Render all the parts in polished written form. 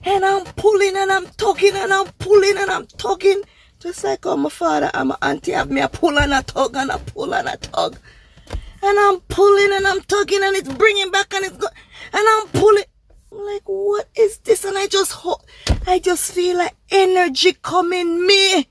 And I'm pulling and I'm tugging and I'm pulling and I'm tugging. Just like how my father and my auntie have me a pull and a tug and a pull and a tug. And I'm pulling and I'm tugging and it's bringing back and it's and I'm pulling. I'm like, what is this? And I just feel like energy coming me.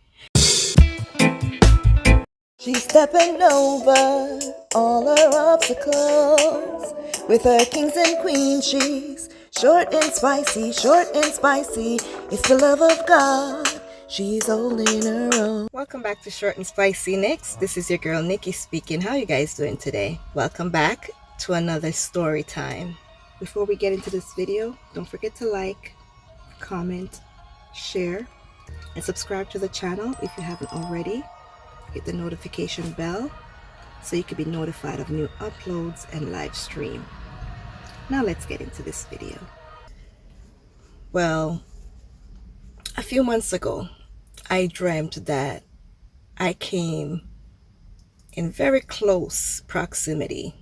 She's stepping over all her obstacles. With her kings and queens, she's short and spicy, short and spicy. It's the love of God. She's holding her own. Welcome back to Short and Spicy Nikks. This is your girl Nikki speaking. How you guys doing today? Welcome back to another story time. Before we get into this video, don't forget to like, comment, share, and subscribe to the channel if you haven't already. Hit the notification bell so you can be notified of new uploads and live stream. Now let's get into this video. Well, a few months ago, I dreamt that I came in very close proximity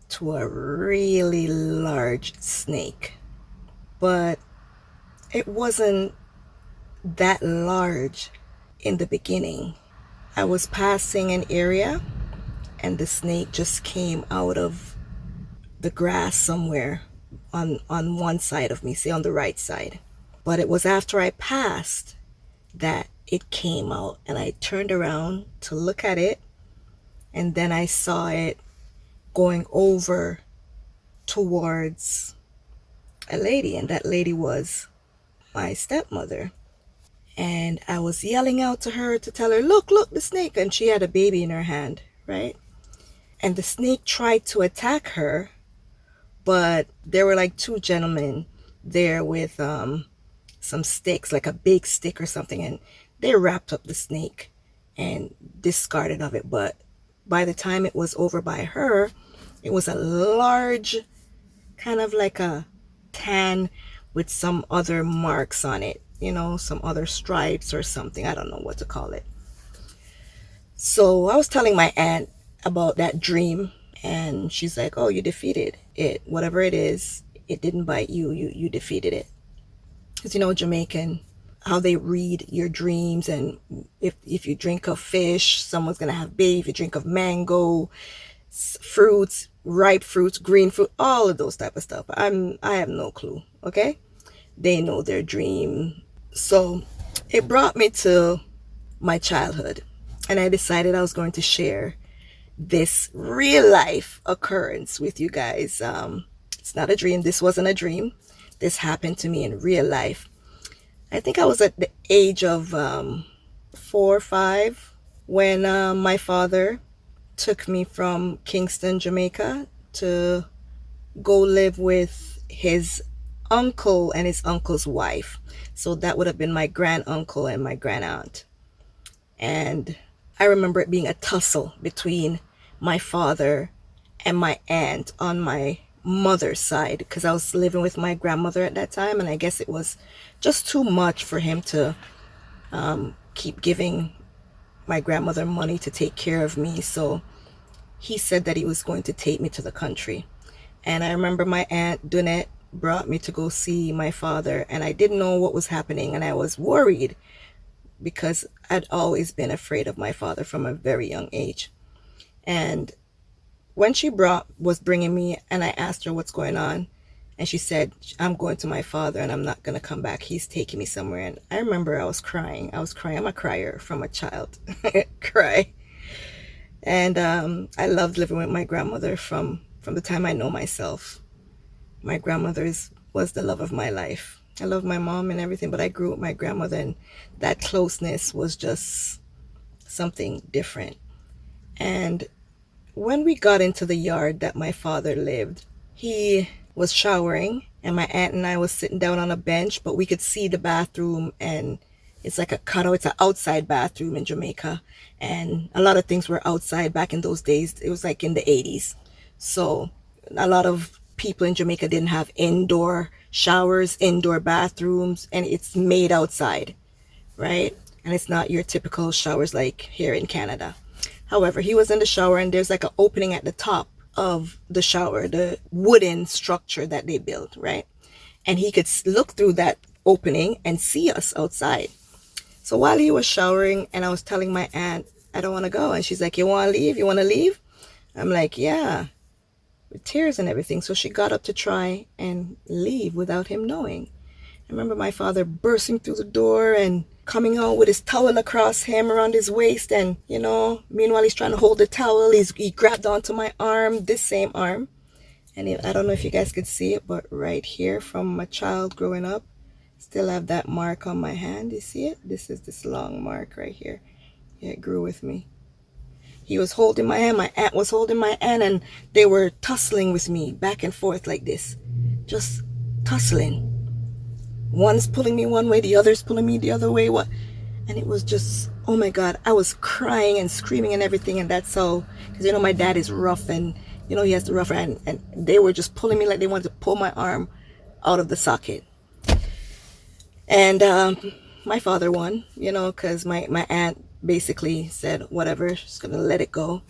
to a really large snake, but it wasn't that large in the beginning. I was passing an area and the snake just came out of the grass somewhere on one side of me, say on the right side. But it was after I passed that it came out, and I turned around to look at it, and then I saw it going over towards a lady, and that lady was my stepmother. And I was yelling out to her to tell her, look, the snake. And she had a baby in her hand, right? And the snake tried to attack her, but there were like two gentlemen there with some sticks, like a big stick or something. And they wrapped up the snake and discarded of it. But by the time it was over by her, it was a large, kind of like a tan with some other marks on it. You know, some other stripes or something. I don't know what to call it. So I was telling my aunt about that dream, and she's like, oh, you defeated it. Whatever it is, it didn't bite you. You defeated it. Because, you know, Jamaican, how they read your dreams, and if you drink of fish, someone's going to have baby. If you drink of mango, fruits, ripe fruits, green fruit, all of those type of stuff. I have no clue, okay? They know their dream. So it brought me to my childhood, and I decided I was going to share this real life occurrence with you guys. It's not a dream. This wasn't a dream. This happened to me in real life. I think I was at the age of 4 or 5 when my father took me from Kingston, Jamaica to go live with his uncle and his uncle's wife. So that would have been my granduncle and my grandaunt. And I remember it being a tussle between my father and my aunt on my mother's side, because I was living with my grandmother at that time, and I guess it was just too much for him to keep giving my grandmother money to take care of me. So he said that he was going to take me to the country. And I remember my aunt Dunette brought me to go see my father, and I didn't know what was happening, and I was worried because I'd always been afraid of my father from a very young age. And when she was bringing me, and I asked her what's going on, and she said, I'm going to my father and I'm not going to come back. He's taking me somewhere. And I remember I was crying. I'm a crier from a child. Cry. And I loved living with my grandmother from the time I know myself. My grandmother was the love of my life. I love my mom and everything, but I grew with my grandmother, and that closeness was just something different. And when we got into the yard that my father lived, he was showering, and my aunt and I was sitting down on a bench, but we could see the bathroom, and it's like a cutout. It's an outside bathroom in Jamaica, and a lot of things were outside back in those days. It was like in the 80s. So a lot of people in Jamaica didn't have indoor showers, indoor bathrooms, and it's made outside, right? And it's not your typical showers like here in Canada. However, he was in the shower, and there's like an opening at the top of the shower, the wooden structure that they built, right? and he could look through that opening and see us outside. So while he was showering and I was telling my aunt, I don't want to go. And she's like, you want to leave? You want to leave? I'm like, yeah, with tears and everything. So she got up to try and leave without him knowing. I remember my father bursting through the door and coming out with his towel across him around his waist. And, you know, meanwhile, he's trying to hold the towel. He grabbed onto my arm, this same arm. And I don't know if you guys could see it, but right here from my child growing up, still have that mark on my hand. You see it? This is this long mark right here. Yeah, it grew with me. He was holding my hand. My aunt was holding my hand, and they were tussling with me back and forth like this. Just tussling. One's pulling me one way, the other's pulling me the other way. What? And it was just, oh my God, I was crying and screaming and everything. And that's so, because you know, my dad is rough, and you know, he has the rough hand, and they were just pulling me like they wanted to pull my arm out of the socket. And my father won, you know, because my aunt basically said, whatever, she's going to let it go.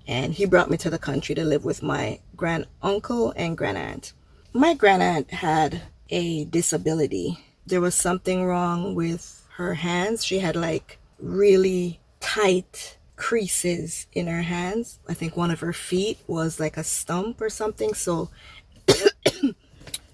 And he brought me to the country to live with my grand uncle and grand aunt. My grand aunt had a disability. There was something wrong with her hands. She had like really tight creases in her hands. I think one of her feet was like a stump or something. So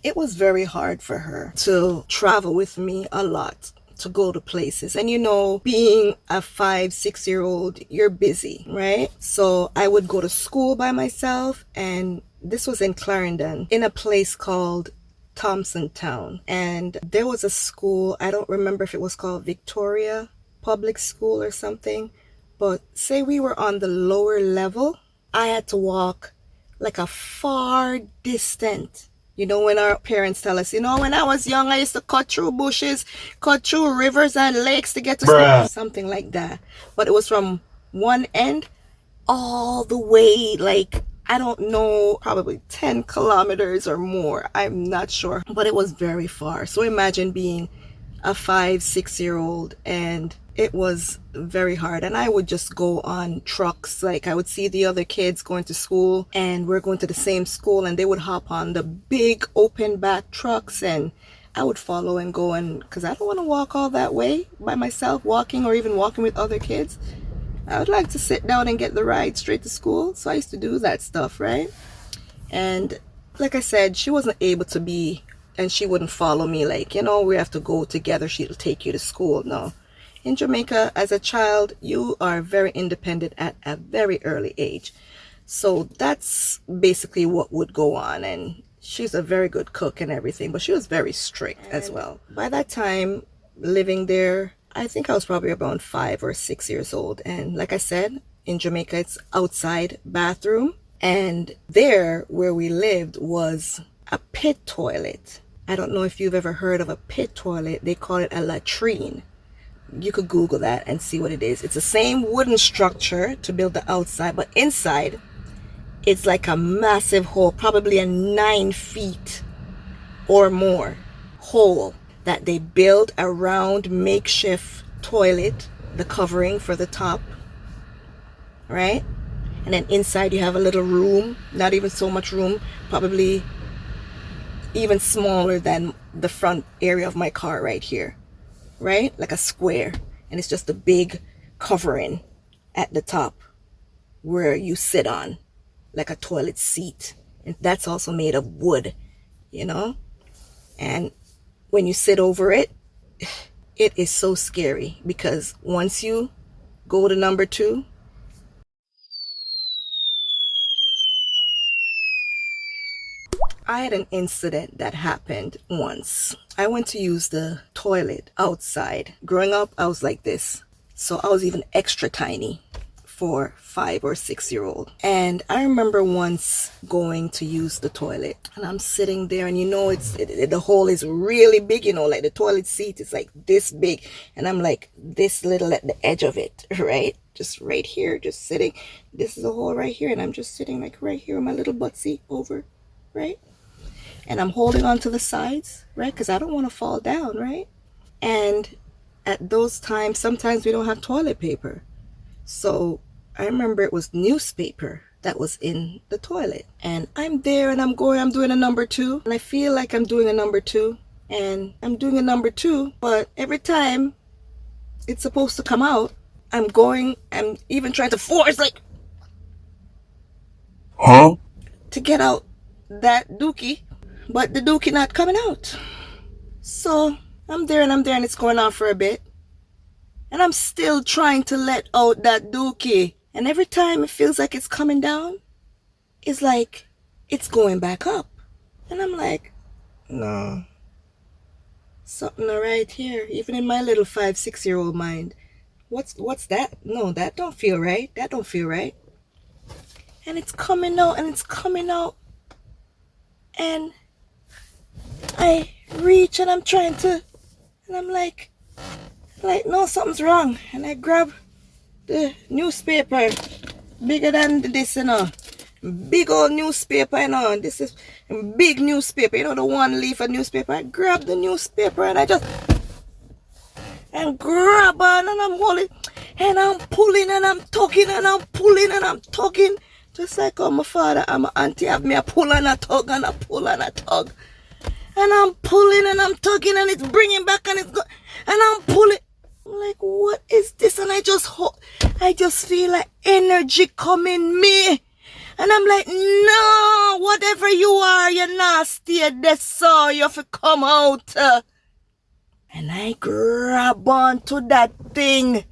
it was very hard for her to travel with me a lot, to go to places. And you know, being a 5-6-year-old, you're busy, right? So I would go to school by myself, and this was in Clarendon, in a place called Thompson Town. And there was a school, I don't remember if it was called Victoria Public School or something, but say we were on the lower level, I had to walk like a far distant. You know, when our parents tell us, you know, when I was young, I used to cut through bushes, cut through rivers and lakes to get to school, something like that. But it was from one end all the way, like, I don't know, probably 10 kilometers or more. I'm not sure, but it was very far. So imagine being a 5-6-year-old, and it was very hard. And I would just go on trucks. Like, I would see the other kids going to school, and we're going to the same school, and they would hop on the big open back trucks, and I would follow and go, and because I don't want to walk all that way by myself, walking or even walking with other kids. I would like to sit down and get the ride straight to school. So I used to do that stuff, right? And like I said, she wasn't able to be, and she wouldn't follow me like, you know, we have to go together, she'll take you to school. No. In Jamaica, as a child, you are very independent at a very early age. So that's basically what would go on. And she's a very good cook and everything, but she was very strict as well. By that time, living there, I think I was probably around 5 or 6 years old. And like I said, in Jamaica, it's outside bathroom. And there, where we lived, was a pit toilet. I don't know if you've ever heard of a pit toilet. They call it a latrine. You could Google that and see what it is. It's the same wooden structure to build the outside, but inside, it's like a massive hole, probably a 9 feet or more hole that they build around makeshift toilet, the covering for the top, right? And then inside you have a little room, not even so much room, probably even smaller than the front area of my car right here, right? Like a square. And it's just a big covering at the top where you sit on, like a toilet seat. And that's also made of wood, you know? And when you sit over it, it is so scary, because once you go to number 2, I had an incident that happened once. I went to use the toilet outside. Growing up, I was like this. So I was even extra tiny for 5 or 6-year-old. And I remember once going to use the toilet, and I'm sitting there, and you know, the hole is really big, you know, like the toilet seat is like this big, and I'm like this little at the edge of it, right? Just right here, just sitting. This is a hole right here, and I'm just sitting like right here with my little buttsie over, right? And I'm holding on to the sides, right? Because I don't want to fall down, right? And at those times, sometimes we don't have toilet paper. So I remember it was newspaper that was in the toilet. And I'm there and I'm doing a number 2. And I feel like I'm doing a number 2. And I'm doing a number 2, but every time it's supposed to come out, I'm even trying to force, like, to get out that dookie, but the dookie not coming out. So I'm there and it's going on for a bit. And I'm still trying to let out that dookie. And every time it feels like it's coming down, it's like it's going back up. And I'm like, no. Something right here, even in my little 5-6-year-old mind. What's that? No, that don't feel right. That don't feel right. And it's coming out and it's coming out. And I reach and I'm trying to, and I'm like, no, something's wrong. And I grab the newspaper, bigger than this, you know. Big old newspaper, you know. This is a big newspaper, you know, the one leaf of newspaper. I grab the newspaper and I just grab on and I'm holding and I'm pulling and I'm tugging and I'm pulling and I'm tugging. Just like how my father and my auntie have me a pull and a tug and a pull and a tug. And I'm pulling and I'm tugging and it's bringing back and it's and I'm pulling. I'm like, what is this? And I just feel like energy coming me. And I'm like, no, whatever you are, you're nasty. That's so you have to come out. And I grab onto that thing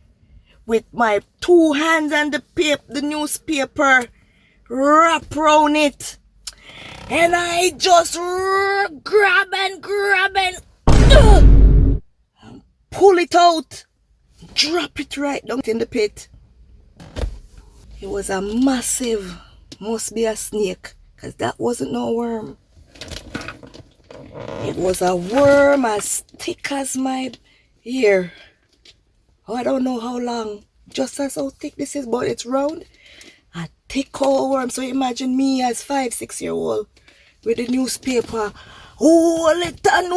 with my 2 hands and the newspaper, wrap around it. And I just grab and pull it out. Drop it right down in the pit. It was a massive, must be a snake, because that wasn't no worm. It was a worm as thick as my ear. Oh, I don't know how long. Just as how thick this is, but it's round. A thick old worm. So imagine me as 5-6-year-old with the newspaper. Hold it and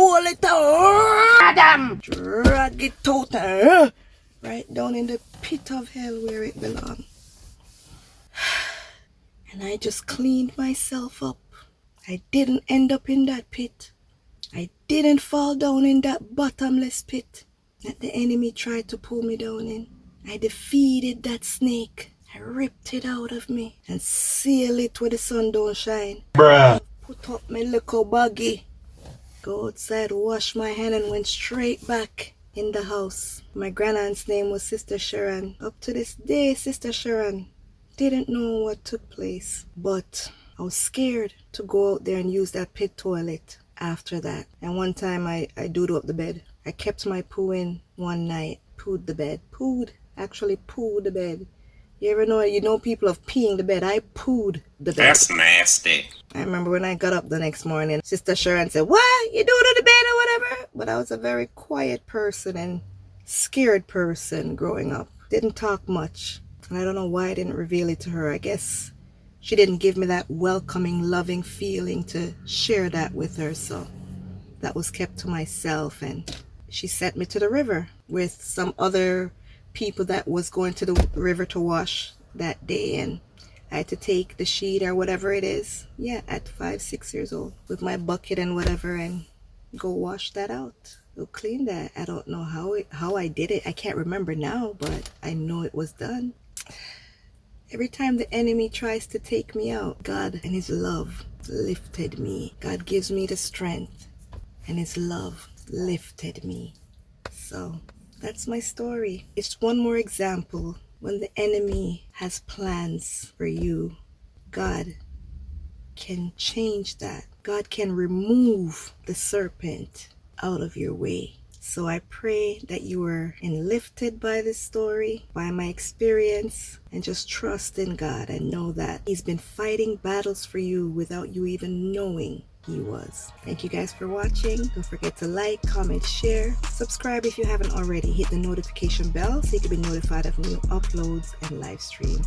drag it out. Right down in the pit of hell where it belongs. And I just cleaned myself up. I didn't end up in that pit. I didn't fall down in that bottomless pit that the enemy tried to pull me down in. I defeated that snake. I ripped it out of me and sealed it where the sun don't shine. Bruh. Put up my little buggy. Go outside, wash my hand and went straight back in the house. My grandaunt's name was Sister Sharon. Up to this day, Sister Sharon didn't know what took place. But I was scared to go out there and use that pit toilet after that. And one time I doodled up the bed. I kept my poo in one night. Pooed the bed. Actually pooed the bed. You ever know people of peeing the bed? I pooed the bed. That's nasty. I remember when I got up the next morning, Sister Sharon said, "What? You doing to the bed or whatever?" But I was a very quiet person and scared person growing up. Didn't talk much. And I don't know why I didn't reveal it to her. I guess she didn't give me that welcoming, loving feeling to share that with her. So that was kept to myself. And she sent me to the river with some other people that was going to the river to wash that day. And I had to take the sheet or whatever it is. Yeah, at 5-6 years old with my bucket and whatever and go wash that out. Go clean that. I don't know how I did it. I can't remember now, but I know it was done. Every time the enemy tries to take me out, God and his love lifted me. God gives me the strength and his love lifted me. So that's my story. It's one more example. When the enemy has plans for you, God can change that. God can remove the serpent out of your way. So I pray that you were lifted by this story, by my experience, and just trust in God and know that he's been fighting battles for you without you even knowing he was. Thank you guys for watching. Don't forget to like, comment, share, subscribe if you haven't already. Hit the notification bell so you can be notified of new uploads and live stream.